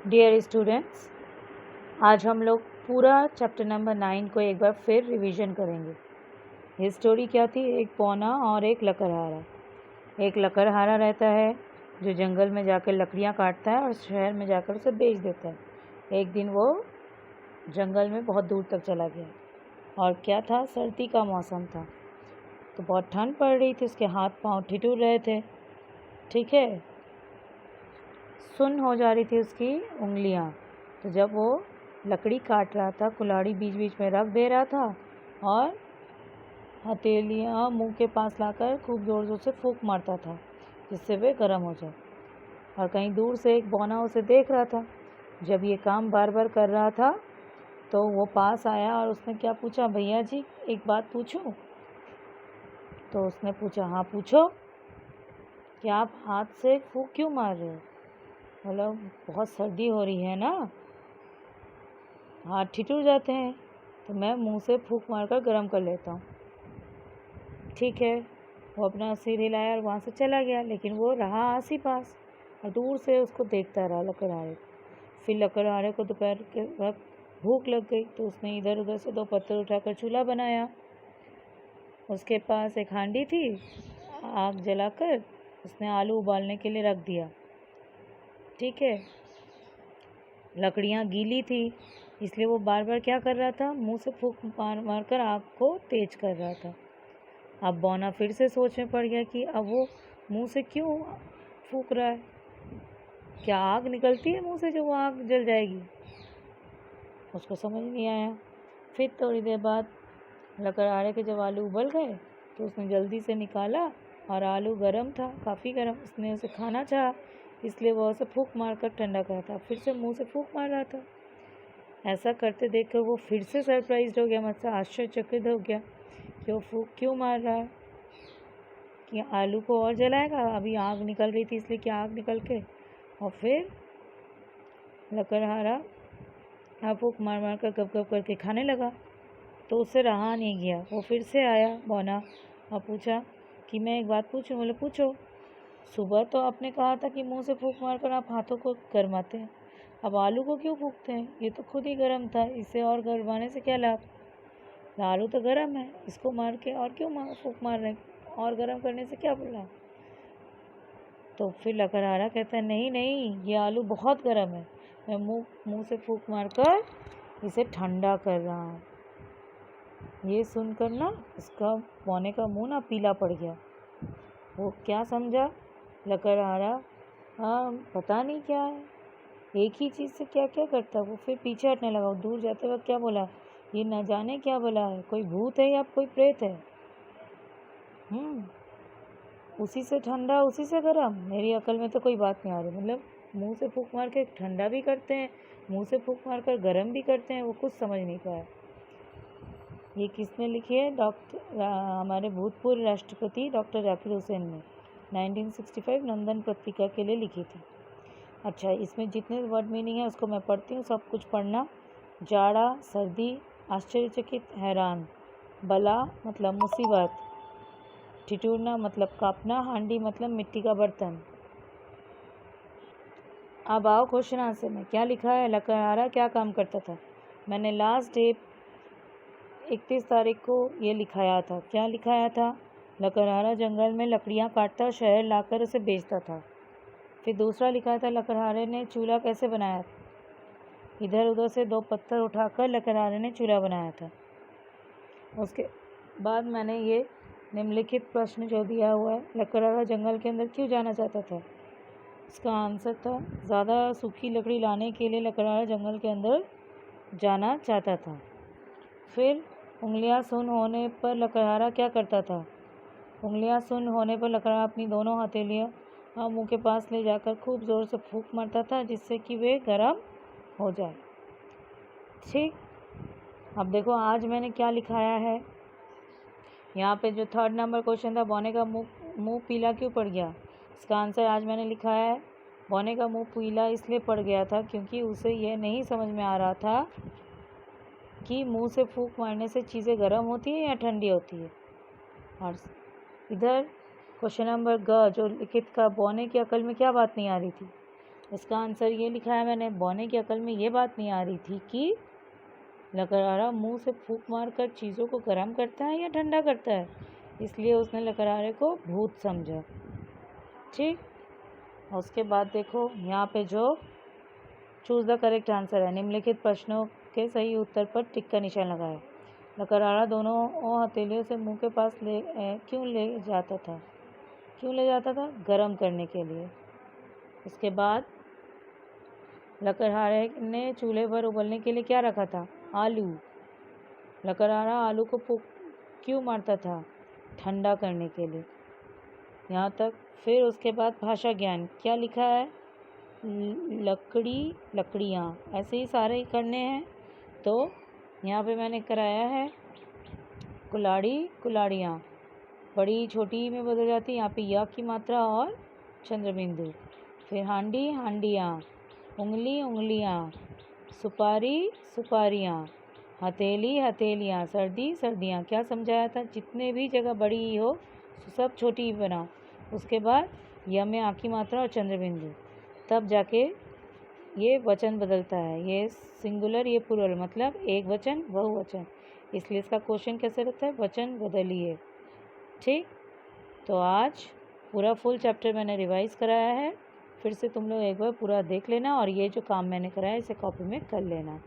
Dear students, आज हम लोग पूरा चैप्टर नंबर 9 को एक बार फिर रिवीजन करेंगे। ये स्टोरी क्या थी? एक पौना और एक लकड़हारा। एक लकड़हारा रहता है जो जंगल में जाकर लकड़ियाँ काटता है और शहर में जाकर उसे बेच देता है। एक दिन वो जंगल में बहुत दूर तक चला गया और क्या था, सर्दी का मौसम था, तो बहुत ठंड पड़ रही थी। उसके हाथ पाँव ठिठुर रहे थे, ठीक है, सुन्न हो जा रही थी उसकी उंगलियां। तो जब वो लकड़ी काट रहा था, कुल्हाड़ी बीच बीच में रख दे रहा था और हथेलियाँ मुंह के पास लाकर खूब ज़ोर ज़ोर से फूंक मारता था जिससे वे गर्म हो जाए। और कहीं दूर से एक बौना उसे देख रहा था। जब ये काम बार बार कर रहा था तो वो पास आया और उसने क्या पूछा, भैया जी एक बात पूछूं? तो उसने पूछा, हाँ पूछो। क्या आप हाथ से फूंक क्यों मार रहे हो? मतलब बहुत सर्दी हो रही है ना, हाथ ठिठुर जाते हैं, तो मैं मुंह से फूंक मारकर गर्म कर लेता हूँ। ठीक है, वो अपना सिर हिलाया और वहाँ से चला गया, लेकिन वो रहा आस ही पास और दूर से उसको देखता रहा लकड़हारे। फिर लकड़हारे को दोपहर के वक्त भूख लग गई, तो उसने इधर उधर से 2 पत्थर उठाकर चूल्हा बनाया। उसके पास एक हांडी थी, आग जलाकर उसने आलू उबालने के लिए रख दिया। ठीक है, लकड़ियाँ गीली थी इसलिए वो बार बार क्या कर रहा था, मुंह से फूंक मार मार कर आग को तेज कर रहा था। अब बौना फिर से सोच में पड़ गया कि अब वो मुंह से क्यों फूंक रहा है, क्या आग निकलती है मुंह से जो वो आग जल जाएगी? उसको समझ नहीं आया। फिर थोड़ी देर बाद लकड़हारे के जब आलू उबल गए तो उसने जल्दी से निकाला और आलू गर्म था, काफ़ी गर्म। उसने उसे खाना चाहा इसलिए वह उसे फूंक मार कर ठंडा कर था। फिर से मुंह से फूंक मार रहा था। ऐसा करते देखकर वो फिर से सरप्राइज्ड हो गया, मतलब आश्चर्यचकित हो गया कि वो फूंक क्यों मार रहा है, कि आलू को और जलाएगा? अभी आग निकल रही थी इसलिए क्या आग निकल के। और फिर लकड़हारा फूंक मार मार कर गप गप करके खाने लगा। तो उससे रहा नहीं गया, वो फिर से आया बौना और पूछा कि मैं एक बात पूछूं? बोले पूछो। सुबह तो आपने कहा था कि मुंह से फूंक मारकर आप हाथों को गरमाते हैं, अब आलू को क्यों फूंकते हैं? ये तो खुद ही गर्म था, इसे और गरमाने से क्या लाभ? आलू तो गर्म है, इसको मार के और क्यों फूंक मार रहे हैं? और गर्म करने से क्या बोला? तो फिर लकड़हारा कहता है, नहीं नहीं, ये आलू बहुत गर्म है, मैं मुंह से फूंक मारकर इसे ठंडा कर रहा हूँ। ये सुनकर ना उसका बौने का मुंह ना पीला पड़ गया। वो क्या समझा, लकड़हारा हाँ पता नहीं क्या है, एक ही चीज़ से क्या क्या करता है। वो फिर पीछे हटने लगा। दूर जाते वक्त क्या बोला, ये न जाने क्या बोला है, कोई भूत है या कोई प्रेत है? उसी से ठंडा उसी से गर्म, मेरी अकल में तो कोई बात नहीं आ रही। मतलब मुंह से फूंक मार के ठंडा भी करते हैं, मुंह से फूंक मार कर गर्म भी करते हैं, वो कुछ समझ नहीं पाया। ये किसने लिखी है? हमारे भूतपूर्व राष्ट्रपति डॉक्टर जाकिर हुसैन ने 1965 नंदन पत्रिका के लिए लिखी थी। अच्छा, इसमें जितने वर्ड मीनिंग है उसको मैं पढ़ती हूँ, सब कुछ पढ़ना। जाड़ा, सर्दी, आश्चर्यचकित, हैरान, बला मतलब मुसीबत, ठिठुरना मतलब कांपना, हांडी मतलब मिट्टी का बर्तन। अब आओ क्वेश्चन आंसर में। क्या लिखा है? लकड़हारा क्या काम करता था? मैंने लास्ट डे 31 तारीख को ये लिखाया था। क्या लिखाया था? लकड़हारा जंगल में लकड़ियाँ काटता, शहर लाकर उसे बेचता था। फिर दूसरा लिखा था, लकड़हारे ने चूल्हा कैसे बनाया? इधर उधर से 2 पत्थर उठाकर लकड़हारे ने चूल्हा बनाया था। उसके बाद मैंने ये निम्नलिखित प्रश्न जो दिया हुआ है, लकड़हारा जंगल के अंदर क्यों जाना चाहता था? इसका आंसर था, ज़्यादा सूखी लकड़ी लाने के लिए लकड़हारा जंगल के अंदर जाना चाहता था। फिर उंगलियां सुन्न होने पर लकड़हारा क्या करता था? उंगलियां सुन्न होने पर लकड़हारा अपनी दोनों हथेलियां मुंह के पास ले जाकर खूब ज़ोर से फूंक मारता था जिससे कि वे गर्म हो जाए। ठीक, अब देखो आज मैंने क्या लिखाया है। यहाँ पे जो 3rd नंबर क्वेश्चन था, बौने का मुंह पीला क्यों पड़ गया? इसका आंसर आज मैंने लिखा है, बौने का मुंह पीला इसलिए पड़ गया था क्योंकि उसे यह नहीं समझ में आ रहा था कि मुंह से फूंक मारने से चीज़ें गर्म होती है या ठंडी होती है। और इधर क्वेश्चन नंबर ग जो लिखित का, बौने की अकल में क्या बात नहीं आ रही थी? इसका आंसर ये लिखा है मैंने, बौने की अकल में ये बात नहीं आ रही थी कि लकड़हारा मुंह से फूंक मारकर चीज़ों को गर्म करता है या ठंडा करता है, इसलिए उसने लकड़हारे को भूत समझा। ठीक, और उसके बाद देखो यहाँ पे जो चूज़ द करेक्ट आंसर है, निम्नलिखित प्रश्नों के सही उत्तर पर टिक का निशान लगाए। लकड़हारा दोनों हथेलियों से मुंह के पास क्यों ले जाता था? क्यों ले जाता था? गरम करने के लिए। उसके बाद लकड़हारे ने चूल्हे पर उबलने के लिए क्या रखा था? आलू। लकड़हारा आलू को फूंक क्यों मारता था? ठंडा करने के लिए। यहाँ तक। फिर उसके बाद भाषा ज्ञान क्या लिखा है? लकड़ी, लकड़ियाँ, ऐसे ही सारे ही करने हैं। तो यहाँ पे मैंने कराया है कुल्हाड़ी, कुल्हाड़ियाँ, बड़ी छोटी में बदल जाती है, यहाँ पे या की मात्रा और चंद्रबिंदु। फिर हांडी, हांडियाँ, उंगली, उंगलियाँ, सुपारी, सुपारियाँ, हथेली, हथेलियाँ, सर्दी, सर्दियाँ। क्या समझाया था? जितने भी जगह बड़ी ही हो सब छोटी ही बनाओ। उसके बाद या में आ की मात्रा और चंद्रबिंदु, तब जाके ये वचन बदलता है। ये सिंगुलर, ये प्लूरल, मतलब एक वचन बहुवचन, इसलिए इसका क्वेश्चन कैसे रहता है? वचन बदलिए। ठीक, तो आज पूरा फुल चैप्टर मैंने रिवाइज़ कराया है। फिर से तुम लोग एक बार पूरा देख लेना और ये जो काम मैंने कराया इसे कॉपी में कर लेना।